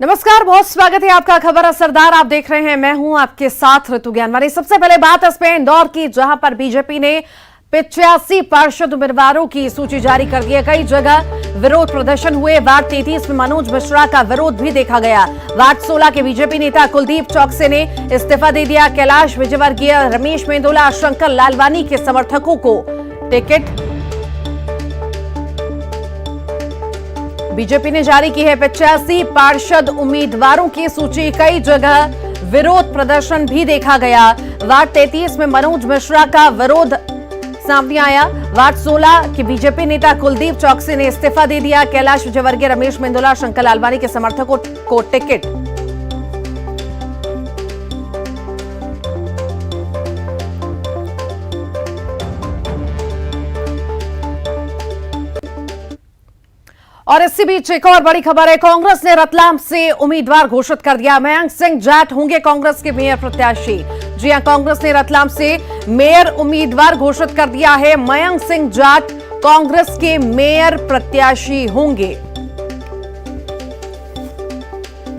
नमस्कार, बहुत स्वागत है आपका खबर असरदार। आप देख रहे हैं, मैं हूं आपके साथ ऋतु ज्ञानवानी। सबसे पहले बात इस पे इंदौर की, जहां पर बीजेपी ने 85 पार्षद उम्मीदवारों की सूची जारी कर दी है। कई जगह विरोध प्रदर्शन हुए। वार्ड 33 में मनोज मिश्रा का विरोध भी देखा गया। वार्ड 16 के बीजेपी नेता कुलदीप चौकसे ने इस्तीफा दे दिया। कैलाश विजयवर्गीय, रमेश मेंदोला, शंकर लालवानी के समर्थकों को टिकट बीजेपी ने जारी की है। 85 पार्षद उम्मीदवारों की सूची। कई जगह विरोध प्रदर्शन भी देखा गया। वार्ड 33 में मनोज मिश्रा का विरोध सामने आया। वार्ड 16 के बीजेपी नेता कुलदीप चौकसे ने इस्तीफा दे दिया। कैलाश विजयवर्गीय, रमेश मेंदोला, शंकर लालवानी के समर्थकों को टिकट और इसी बीच एक और बड़ी खबर है। कांग्रेस ने रतलाम से उम्मीदवार घोषित कर दिया। मयंक सिंह जाट होंगे कांग्रेस के मेयर प्रत्याशी। जी हां, कांग्रेस ने रतलाम से मेयर उम्मीदवार घोषित कर दिया है। मयंक सिंह जाट कांग्रेस के मेयर प्रत्याशी होंगे।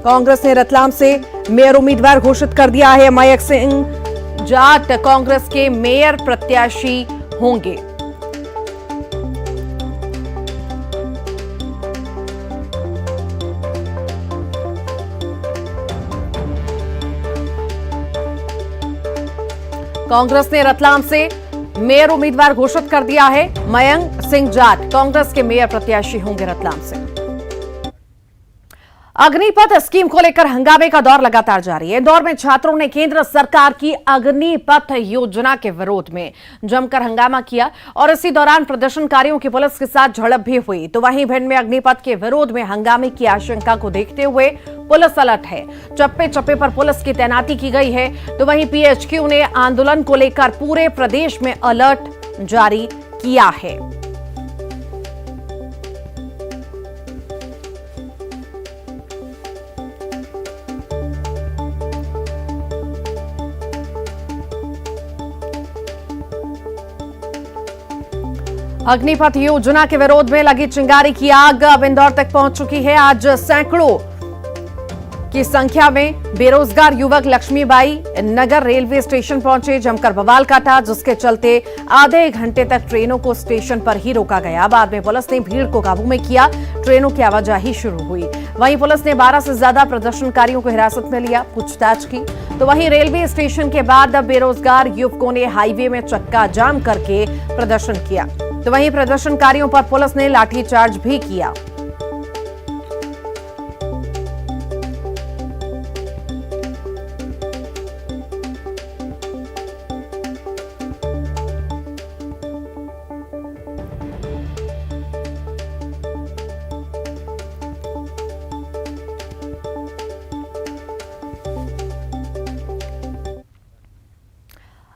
कांग्रेस ने रतलाम से मेयर उम्मीदवार घोषित कर दिया है। मयंक सिंह जाट कांग्रेस के मेयर प्रत्याशी होंगे। कांग्रेस ने रतलाम से मेयर उम्मीदवार घोषित कर दिया है। मयंक सिंह जाट कांग्रेस के मेयर प्रत्याशी होंगे रतलाम से। अग्निपथ स्कीम को लेकर हंगामे का दौर लगातार जारी है। इंदौर में छात्रों ने केंद्र सरकार की अग्निपथ योजना के विरोध में जमकर हंगामा किया और इसी दौरान प्रदर्शनकारियों की पुलिस के साथ झड़प भी हुई। तो वहीं भिंड में अग्निपथ के विरोध में हंगामे की आशंका को देखते हुए पुलिस अलर्ट है। चप्पे चप्पे पर पुलिस की तैनाती की गई है। तो वहीं पीएचक्यू ने आंदोलन को लेकर पूरे प्रदेश में अलर्ट जारी किया है। अग्निपथ योजना के विरोध में लगी चिंगारी की आग अब इंदौर तक पहुंच चुकी है। आज सैकड़ों की संख्या में बेरोजगार युवक लक्ष्मीबाई नगर रेलवे स्टेशन पहुंचे, जमकर बवाल काटा, जिसके चलते आधे घंटे तक ट्रेनों को स्टेशन पर ही रोका गया। बाद में पुलिस ने भीड़ को काबू में किया। ट्रेनों की आवाजाही शुरू हुई। वहीं पुलिस ने 12 से ज्यादा प्रदर्शनकारियों को हिरासत में लिया, पूछताछ की। तो वहीं रेलवे स्टेशन के बाद अब बेरोजगार युवकों ने हाईवे में चक्का जाम करके प्रदर्शन किया। तो वहीं प्रदर्शनकारियों पर पुलिस ने लाठीचार्ज भी किया।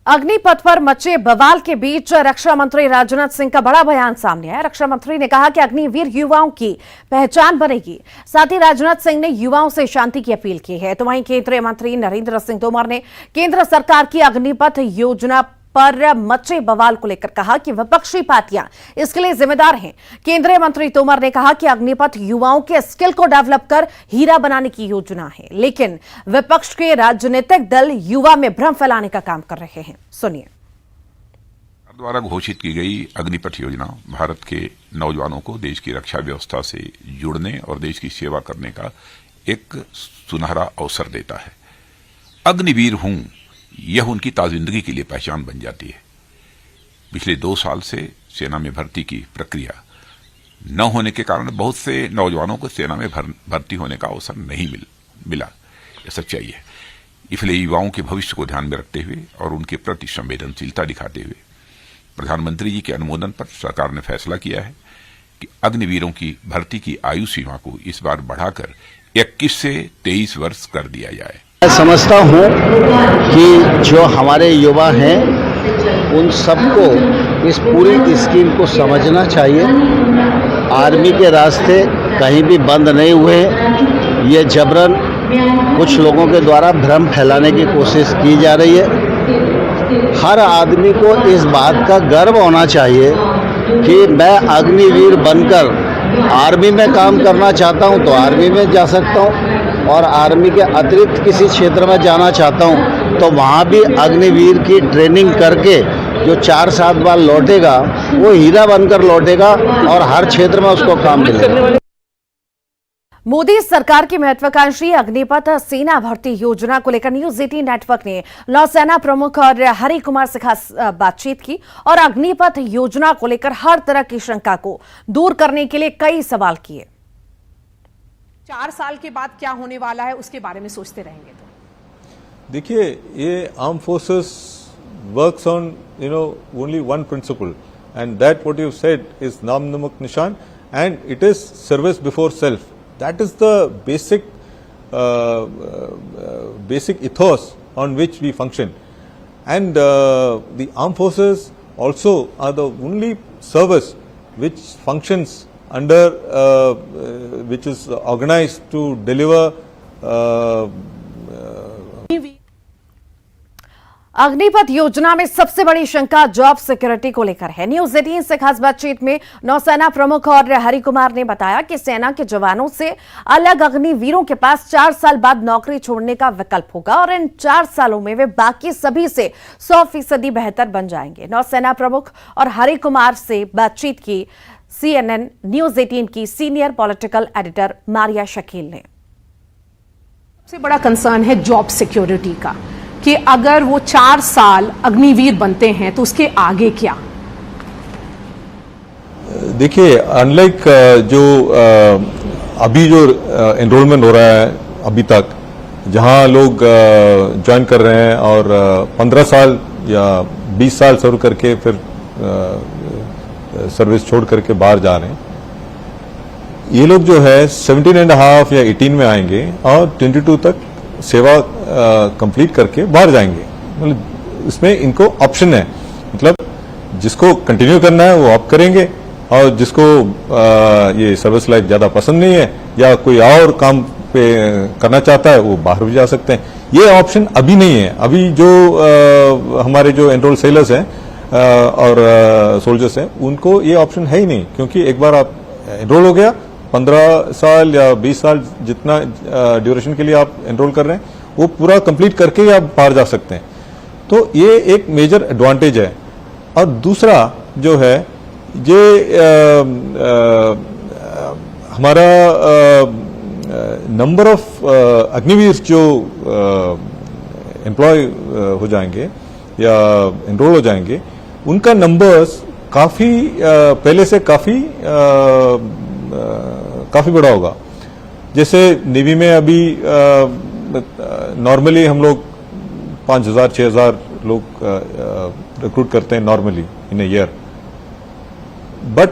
अग्निपथ पर मचे बवाल के बीच रक्षा मंत्री राजनाथ सिंह का बड़ा बयान सामने आया। रक्षा मंत्री ने कहा कि अग्निवीर युवाओं की पहचान बनेगी। साथ ही राजनाथ सिंह ने युवाओं से शांति की अपील की है। तो वहीं केंद्रीय मंत्री नरेंद्र सिंह तोमर ने केंद्र सरकार की अग्निपथ योजना पर मचे बवाल को लेकर कहा कि विपक्षी पार्टियां इसके लिए जिम्मेदार हैं। केंद्रीय मंत्री तोमर ने कहा कि अग्निपथ युवाओं के स्किल को डेवलप कर हीरा बनाने की योजना है, लेकिन विपक्ष के राजनीतिक दल युवा में भ्रम फैलाने का काम कर रहे हैं। सुनिए। द्वारा घोषित की गई अग्निपथ योजना भारत के नौजवानों को देश की रक्षा व्यवस्था से जुड़ने और देश की सेवा करने का एक सुनहरा अवसर देता है। अग्निवीर हूं, यह उनकी ताजिंदगी के लिए पहचान बन जाती है। पिछले 2 साल से सेना में भर्ती की प्रक्रिया न होने के कारण बहुत से नौजवानों को सेना में भर्ती होने का अवसर नहीं मिला। यह सच्चाई है। इसलिए युवाओं के भविष्य को ध्यान में रखते हुए और उनके प्रति संवेदनशीलता दिखाते हुए प्रधानमंत्री जी के अनुमोदन पर सरकार ने फैसला किया है कि अग्निवीरों की भर्ती की आयु सीमा को इस बार बढ़ाकर 21 से 23 वर्ष कर दिया जाए। मैं समझता हूँ कि जो हमारे युवा हैं उन सबको इस पूरी स्कीम को समझना चाहिए। आर्मी के रास्ते कहीं भी बंद नहीं हुए। ये जबरन कुछ लोगों के द्वारा भ्रम फैलाने की कोशिश की जा रही है। हर आदमी को इस बात का गर्व होना चाहिए कि मैं अग्निवीर बनकर आर्मी में काम करना चाहता हूं तो आर्मी में जा सकता हूं, और आर्मी के अतिरिक्त किसी क्षेत्र में जाना चाहता हूँ तो वहाँ भी अग्निवीर की ट्रेनिंग करके जो 4-7 बार लौटेगा वो हीरा बनकर लौटेगा और हर क्षेत्र में उसको काम मिलेगा। मोदी सरकार की महत्वाकांक्षी अग्निपथ सेना भर्ती योजना को लेकर न्यूज 18 नेटवर्क ने नौसेना प्रमुख और हरि कुमार से खास बातचीत की और अग्निपथ योजना को लेकर हर तरह की शंका को दूर करने के लिए कई सवाल किए। 4 साल के बाद क्या होने वाला है उसके बारे में सोचते रहेंगे तो देखिए, ये armed forces works on only one principle and that what you said is नाम नमक निशान and it is service before self. That is the basic ethos on which we function, and the armed forces also are the only service which functions under which is organized to deliver Agnipath Yojana में सबसे बड़ी शंका job security को लेकर है। News 18 से खास बातचीत में नौसेना प्रमुख और हरि कुमार ने बताया कि सेना के जवानों से अलग अग्निवीरों के पास 4 साल बाद नौकरी छोड़ने का विकल्प होगा और इन 4 सालों में वे बाकी सभी से 100% बेहतर बन जाएंगे। नौसेना प्रमुख और हरि कुमार से बातचीत की CNN न्यूज 18 की senior political editor Maria Shakeel ने। सबसे बड़ा कंसर्न है जॉब सिक्योरिटी का कि अगर वो 4 साल अग्निवीर बनते हैं तो उसके आगे क्या? देखिए, अनलाइक जो अभी जो एनरोलमेंट हो रहा है अभी तक, जहां लोग ज्वाइन कर रहे हैं और 15 साल या 20 साल सर्व करके फिर सर्विस छोड़ करके बाहर जा रहे हैं, ये लोग जो है 17.5 या 18 में आएंगे और 22 तक सेवा कंप्लीट करके बाहर जाएंगे। मतलब इसमें इनको ऑप्शन है, मतलब जिसको कंटिन्यू करना है वो आप करेंगे और जिसको ये सर्विस लाइफ ज्यादा पसंद नहीं है या कोई और काम पे करना चाहता है वो बाहर भी जा सकते हैं। ये ऑप्शन अभी नहीं है। अभी जो हमारे जो एनरोल सेलर्स हैं और सोल्जर्स हैं उनको ये ऑप्शन है ही नहीं, क्योंकि एक बार आप एनरोल हो गया, 15 साल या 20 साल जितना ड्यूरेशन के लिए आप एनरोल कर रहे हैं वो पूरा कंप्लीट करके ही आप बाहर जा सकते हैं। तो ये एक मेजर एडवांटेज है। और दूसरा जो है ये हमारा नंबर ऑफ अग्निवीर जो एम्प्लॉय हो जाएंगे या एनरोल हो जाएंगे, उनका नंबर्स काफी पहले से काफी बड़ा होगा। जैसे नेवी में अभी नॉर्मली हम लोग 5,000-6,000 लोग रिक्रूट करते हैं normally in a year, but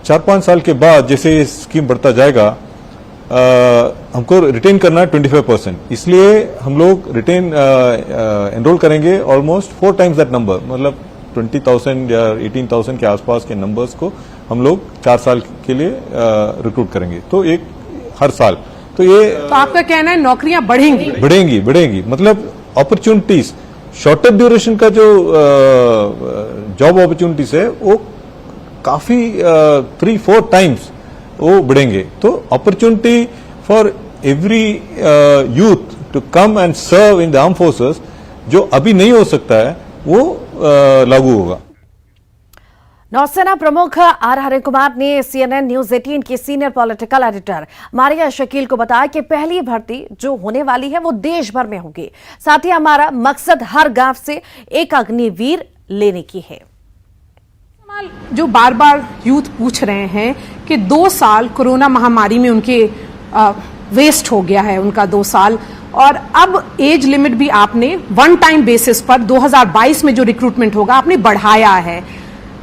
4-5 साल के बाद जैसे ये स्कीम बढ़ता जाएगा हमको रिटेन करना है 25%, इसलिए हम लोग रिटेन एनरोल करेंगे ऑलमोस्ट 4 times दैट नंबर, मतलब 20,000 या 18,000 के आसपास के नंबर्स को हम लोग 4 साल के लिए रिक्रूट करेंगे, तो एक हर साल। तो ये तो आपका कहना है नौकरियां बढ़ेंगी, मतलब अपॉर्चुनिटीज, शॉर्टर ड्यूरेशन का जो जॉब अपॉर्चुनिटीज है वो काफी 3-4 times वो बढ़ेंगे। तो opportunity for every youth to come and serve in the armed forces जो अभी नहीं हो सकता है वो लागू होगा। नौसेना प्रमुख आर हरि कुमार ने CNN न्यूज 18 की senior political editor Maria Shakeel को बताया कि पहली भर्ती जो होने वाली है वो देश भर में होगी। साथ ही हमारा मकसद हर गांव से एक अग्निवीर लेने की है। जो बार बार यूथ पूछ रहे हैं कि 2 साल कोरोना महामारी में उनके वेस्ट हो गया है, उनका 2 साल, और अब एज लिमिट भी आपने वन टाइम बेसिस पर 2022 में जो रिक्रूटमेंट होगा आपने बढ़ाया है।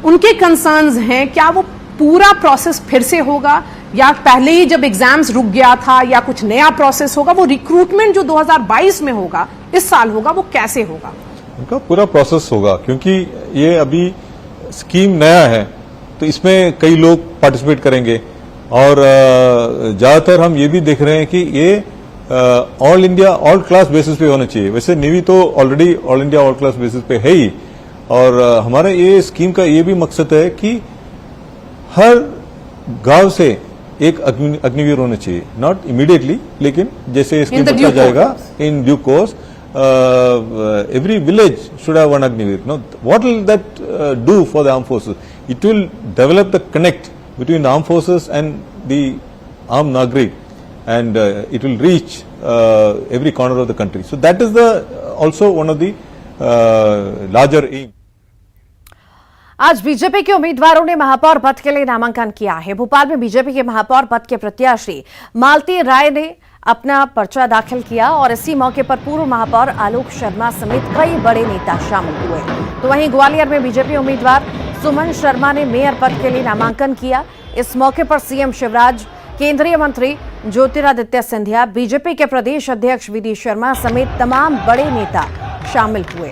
उनके कंसर्न्स हैं, क्या वो पूरा प्रोसेस फिर से होगा या पहले ही जब एग्जाम्स रुक गया था या कुछ नया प्रोसेस होगा? वो रिक्रूटमेंट जो 2022 में होगा, इस साल होगा, वो कैसे होगा? उनका पूरा प्रोसेस होगा, क्योंकि ये अभी स्कीम नया है तो इसमें कई लोग पार्टिसिपेट करेंगे और ज्यादातर हम ये भी देख रहे हैं कि ये all India all class basis पे होना चाहिए। वैसे नेवी तो already all India all class basis पे है ही, और हमारा ये स्कीम का ये भी मकसद है कि हर गांव से एक अग्निवीर होना चाहिए, नॉट इमीडिएटली, लेकिन जैसे स्कीम In the बढ़ता due जाएगा course. In due course every village should have one Agnivir. Now, what will that do for the armed forces? It will develop the connect between the armed forces and the armed Nagrik, and it will reach every corner of the country. So that is the also one of the larger aim. आज BJP के उम्मीदवारों ने महापौर पद के लिए नामांकन किया है। भोपाल में बीजेपी के महापौर पद के प्रत्याशी मालती राय ने अपना पर्चा दाखिल किया और इसी मौके पर पूर्व महापौर आलोक शर्मा समेत कई बड़े नेता शामिल हुए। तो वहीं ग्वालियर में बीजेपी उम्मीदवार सुमन शर्मा ने मेयर पद के लिए नामांकन किया। इस मौके पर सीएम शिवराज, केंद्रीय मंत्री ज्योतिरादित्य सिंधिया, बीजेपी के प्रदेश अध्यक्ष वीडी शर्मा समेत तमाम बड़े नेता शामिल हुए।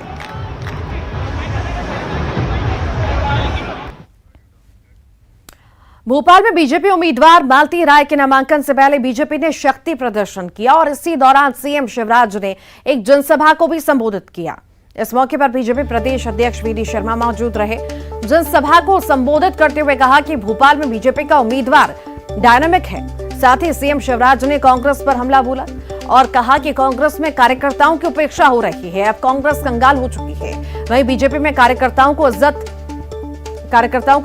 भोपाल में बीजेपी उम्मीदवार मालती राय के नामांकन से पहले बीजेपी ने शक्ति प्रदर्शन किया और इसी दौरान सीएम शिवराज ने एक जनसभा को भी संबोधित किया। इस मौके पर बीजेपी प्रदेश अध्यक्ष वीडी शर्मा मौजूद रहे। जनसभा को संबोधित करते हुए कहा कि भोपाल में बीजेपी का उम्मीदवार डायनामिक है। साथ ही सीएम शिवराज ने कांग्रेस पर हमला बोला और कहा कि कांग्रेस में कार्यकर्ताओं की उपेक्षा हो रही है, अब कांग्रेस कंगाल हो चुकी है। वहीं बीजेपी में कार्यकर्ताओं को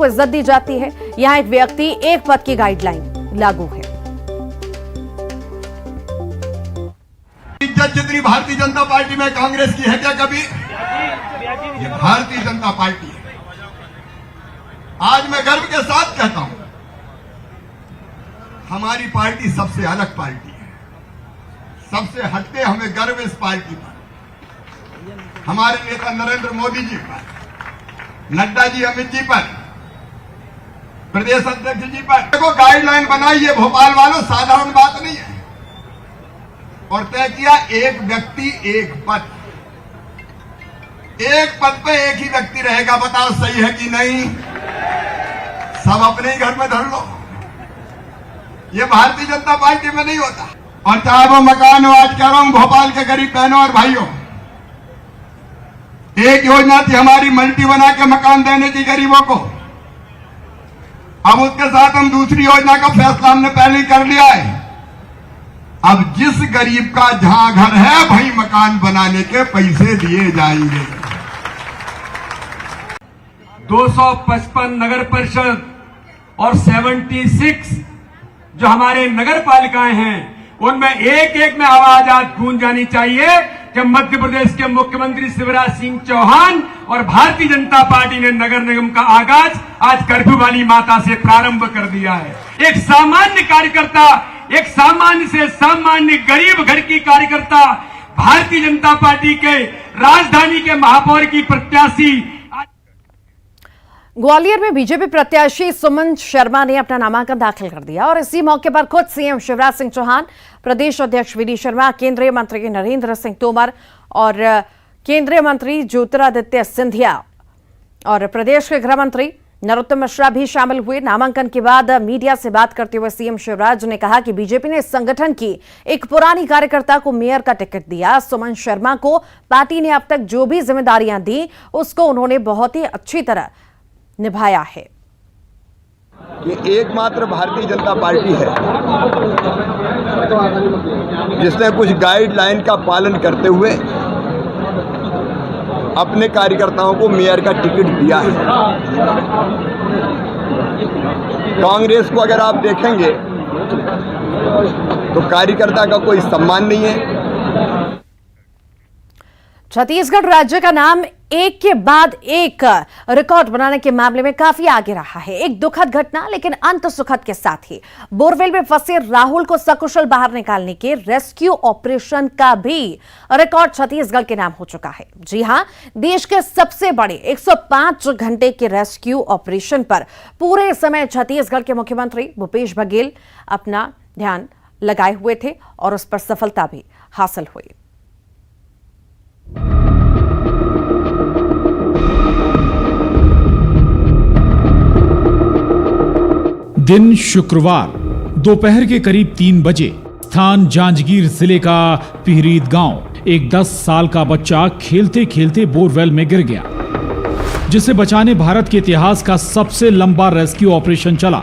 इज्जत दी जाती है। यहाँ एक व्यक्ति एक पद की गाइडलाइन लागू है। इज्जत जितनी भारतीय जनता पार्टी में कांग्रेस की है क्या कभी? ये भारतीय जनता पार्टी है। आज मैं गर्व के साथ कहता हूं, हमारी पार्टी सबसे अलग पार्टी है, सबसे हटके हमें गर्व इस पार्टी पर, हमारे नेता नरेंद्र मोदी जी पर, नड्डा जी, अमित जी पर, प्रदेश अध्यक्ष जी पर। देखो, गाइडलाइन बनाई है भोपाल वालों, साधारण बात नहीं है, और तय किया एक व्यक्ति एक पद, एक पद पे एक ही व्यक्ति रहेगा। बताओ सही है कि नहीं? सब अपने ही घर में धर लो। ये भारतीय जनता पार्टी में नहीं होता। और चाहे वो मकान हो, आज कह रहा हूं भोपाल के गरीब बहनों और भाइयों, एक योजना थी हमारी मल्टी बना के मकान देने की गरीबों को। अब उसके साथ हम दूसरी योजना का फैसला हमने पहले ही कर लिया है। अब जिस गरीब का जहां घर है वहीं मकान बनाने के पैसे दिए जाएंगे। 255 नगर परिषद और 76 जो हमारे नगर पालिकाएं हैं, उनमें एक एक में आवाज आज गूंज जानी चाहिए कि मध्य प्रदेश के मुख्यमंत्री शिवराज सिंह चौहान और भारतीय जनता पार्टी ने नगर निगम का आगाज आज कर्फ्यू वाली माता से प्रारंभ कर दिया है। एक सामान्य कार्यकर्ता, एक सामान्य से सामान्य गरीब घर की कार्यकर्ता, भारतीय जनता पार्टी के राजधानी के महापौर की प्रत्याशी। ग्वालियर में बीजेपी प्रत्याशी सुमन शर्मा ने अपना नामांकन दाखिल कर दिया और इसी मौके पर खुद सीएम शिवराज सिंह चौहान, प्रदेश अध्यक्ष वीडी शर्मा, केंद्रीय मंत्री नरेंद्र सिंह तोमर और केंद्रीय मंत्री ज्योतिरादित्य सिंधिया और प्रदेश के गृह मंत्री नरोत्तम मिश्रा भी शामिल हुए। नामांकन के बाद मीडिया से बात करते हुए सीएम शिवराज ने कहा कि बीजेपी ने संगठन की एक पुरानी कार्यकर्ता को मेयर का टिकट दिया। सुमन शर्मा को पार्टी ने अब तक जो भी जिम्मेदारियां दी उसको उन्होंने बहुत ही अच्छी तरह निभाया है। ये एकमात्र भारतीय जनता पार्टी है जिसने कुछ गाइडलाइन का पालन करते हुए अपने कार्यकर्ताओं को मेयर का टिकट दिया है। कांग्रेस को अगर आप देखेंगे तो कार्यकर्ता का कोई सम्मान नहीं है। छत्तीसगढ़ राज्य का नाम एक के बाद एक रिकॉर्ड बनाने के मामले में काफी आगे रहा है। एक दुखद घटना लेकिन अंत सुखद के साथ ही बोरवेल में फंसे राहुल को सकुशल बाहर निकालने के रेस्क्यू ऑपरेशन का भी रिकॉर्ड छत्तीसगढ़ के नाम हो चुका है। जी हां, देश के सबसे बड़े 105 घंटे के रेस्क्यू ऑपरेशन पर पूरे समय छत्तीसगढ़ के मुख्यमंत्री भूपेश बघेल अपना ध्यान लगाए हुए थे और उस पर सफलता भी हासिल हुई। दिन शुक्रवार दोपहर के करीब 3 बजे, स्थान जांजगीर जिले का पिहरीद गांव। एक 10 साल का बच्चा खेलते खेलते बोरवेल में गिर गया, जिसे बचाने भारत के इतिहास का सबसे लंबा रेस्क्यू ऑपरेशन चला।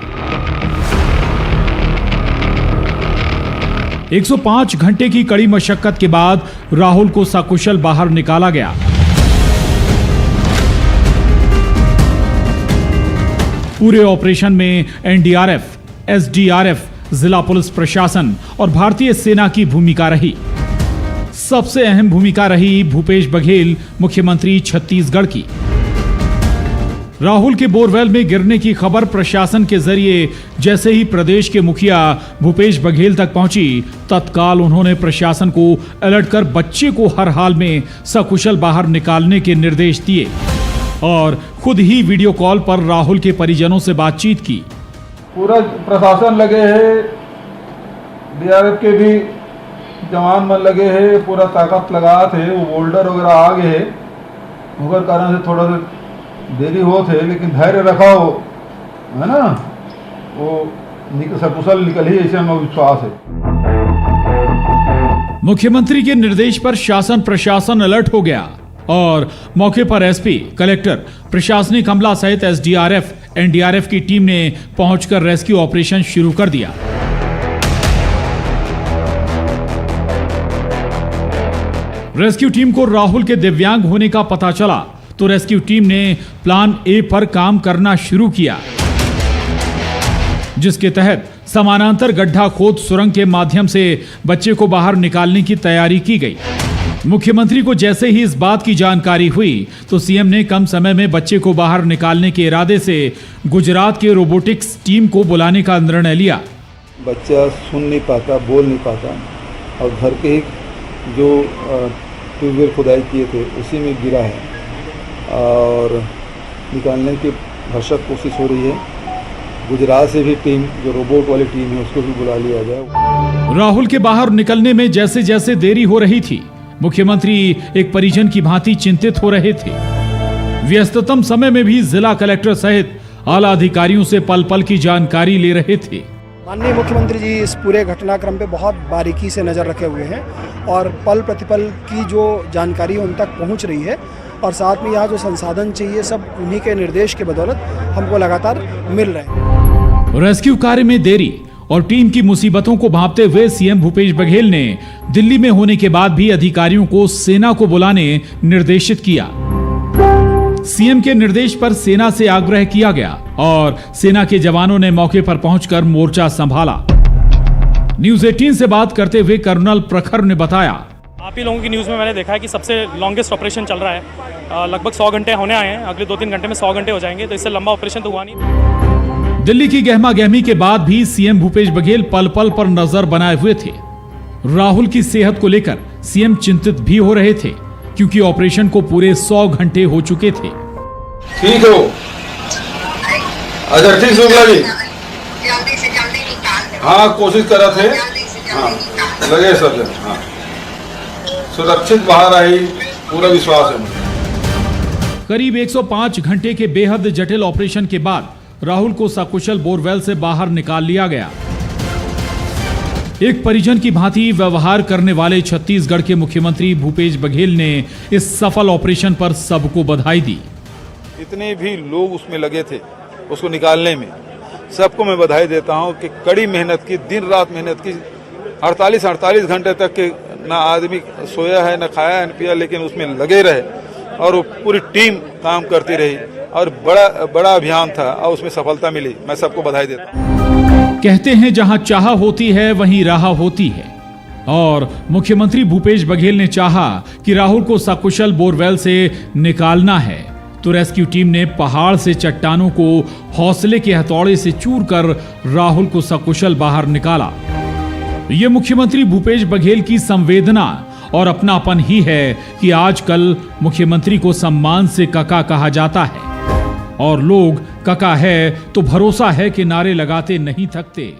105 घंटे की कड़ी मशक्कत के बाद राहुल को सकुशल बाहर निकाला गया। पूरे ऑपरेशन में एनडीआरएफ, एसडीआरएफ, जिला पुलिस प्रशासन और भारतीय सेना की भूमिका रही। सबसे अहम भूमिका रही भूपेश बघेल, मुख्यमंत्री छत्तीसगढ़ की। राहुल के बोरवेल में गिरने की खबर प्रशासन के जरिए जैसे ही प्रदेश के मुखिया भूपेश बघेल तक पहुंची, तत्काल उन्होंने प्रशासन को अलर्ट कर बच्चे को हर हाल में सकुशल बाहर निकालने के निर्देश दिए और खुद ही वीडियो कॉल पर राहुल के परिजनों से बातचीत की। पूरा प्रशासन लगे है, डीआरएफ के भी जवान मन लगे है, पूरा ताकत लगा थे। वो बोल्डर वगैरह आ गए है, मगर कारण से थोड़ा सा देरी हो थे, लेकिन धैर्य रखा हो, है ना, वो सकुशल निकल ही, ऐसे हमें विश्वास है। मुख्यमंत्री के निर्देश पर शासन प्रशासन अलर्ट हो गया और मौके पर एसपी, कलेक्टर, प्रशासनिक अमला सहित एसडीआरएफ, एनडीआरएफ की टीम ने पहुंचकर रेस्क्यू ऑपरेशन शुरू कर दिया। रेस्क्यू टीम को राहुल के दिव्यांग होने का पता चला तो रेस्क्यू टीम ने प्लान ए पर काम करना शुरू किया, जिसके तहत समानांतर गड्ढा खोद सुरंग के माध्यम से बच्चे को बाहर निकालने की तैयारी की गई। मुख्यमंत्री को जैसे ही इस बात की जानकारी हुई तो सीएम ने कम समय में बच्चे को बाहर निकालने के इरादे से गुजरात के रोबोटिक्स टीम को बुलाने का निर्णय लिया। बच्चा सुन नहीं पाता, बोल नहीं पाता, और घर के ही जो ट्यूबवेल खुदाई किए थे उसी में गिरा है और निकालने की भरसक कोशिश हो रही है। गुजरात से भी टीम, जो रोबोट वाली टीम है, उसको भी बुला लिया जाए। राहुल के बाहर निकलने में जैसे जैसे देरी हो रही थी, मुख्यमंत्री एक परिजन की भांति चिंतित हो रहे थे। व्यस्ततम समय में भी जिला कलेक्टर सहित आला अधिकारियों से पल पल की जानकारी ले रहे थे। माननीय मुख्यमंत्री जी इस पूरे घटनाक्रम पे बहुत बारीकी से नज़र रखे हुए हैं और पल प्रतिपल की जो जानकारी उन तक पहुंच रही है, और साथ में यहाँ जो संसाधन चाहिए सब उन्हीं के निर्देश के बदौलत हमको लगातार मिल रहे हैं। रेस्क्यू कार्य में देरी और टीम की मुसीबतों को भांपते हुए सीएम भूपेश बघेल ने दिल्ली में होने के बाद भी अधिकारियों को सेना को बुलाने निर्देशित किया। सीएम के निर्देश पर सेना से आग्रह किया गया और सेना के जवानों ने मौके पर पहुंचकर मोर्चा संभाला। न्यूज 18 से बात करते हुए कर्नल प्रखर ने बताया, आप ही लोगों की न्यूज़ में मैंने देखा है कि सबसे लॉन्गेस्ट ऑपरेशन चल रहा है, लगभग 100 घंटे होने आए हैं, अगले 2-3 घंटे में 100 घंटे हो जाएंगे, तो इससे लंबा ऑपरेशन तो हुआ नहीं। दिल्ली की गहमा गहमी के बाद भी सीएम भूपेश बघेल पल पल पर नजर बनाए हुए थे। राहुल की सेहत को लेकर सीएम चिंतित भी हो रहे थे, क्योंकि ऑपरेशन को पूरे 100 घंटे हो चुके थे। ठीक हो? अच्छा, ठीक शुक्ला जी, हाँ कोशिश कर रहे थे, हाँ लगे सब जन, हाँ सुरक्षित बाहर आई, पूरा विश्वास है मुझे। करीब 105 घंटे के बेहद जटिल ऑपरेशन के बाद राहुल को सकुशल बोरवेल से बाहर निकाल लिया गया। एक परिजन की भांति व्यवहार करने वाले छत्तीसगढ़ के मुख्यमंत्री भूपेश बघेल ने इस सफल ऑपरेशन पर सबको बधाई दी। इतने भी लोग उसमें लगे थे उसको निकालने में, सबको मैं बधाई देता हूं कि कड़ी मेहनत की, दिन रात मेहनत की, 48 घंटे तक के ना आदमी सोया है, ना खाया है, ना पिया, लेकिन उसमें लगे रहे और वो पूरी टीम काम करती रही और बड़ा अभियान था और उसमें सफलता मिली। मैं सबको बधाई देता हूं। कहते हैं जहां चाह होती है वहीं राह होती है, और मुख्यमंत्री भूपेश बघेल ने चाहा कि राहुल को सकुशल बोरवेल से निकालना है, तो रेस्क्यू टीम ने पहाड़ से चट्टानों को हौसले के हथौड़े से चूर कर राहुल को सकुशल बाहर निकाला। ये मुख्यमंत्री भूपेश बघेल की संवेदना और अपनापन ही है कि आजकल मुख्यमंत्री को सम्मान से काका कहा जाता है, और लोग काका है तो भरोसा है कि नारे लगाते नहीं थकते।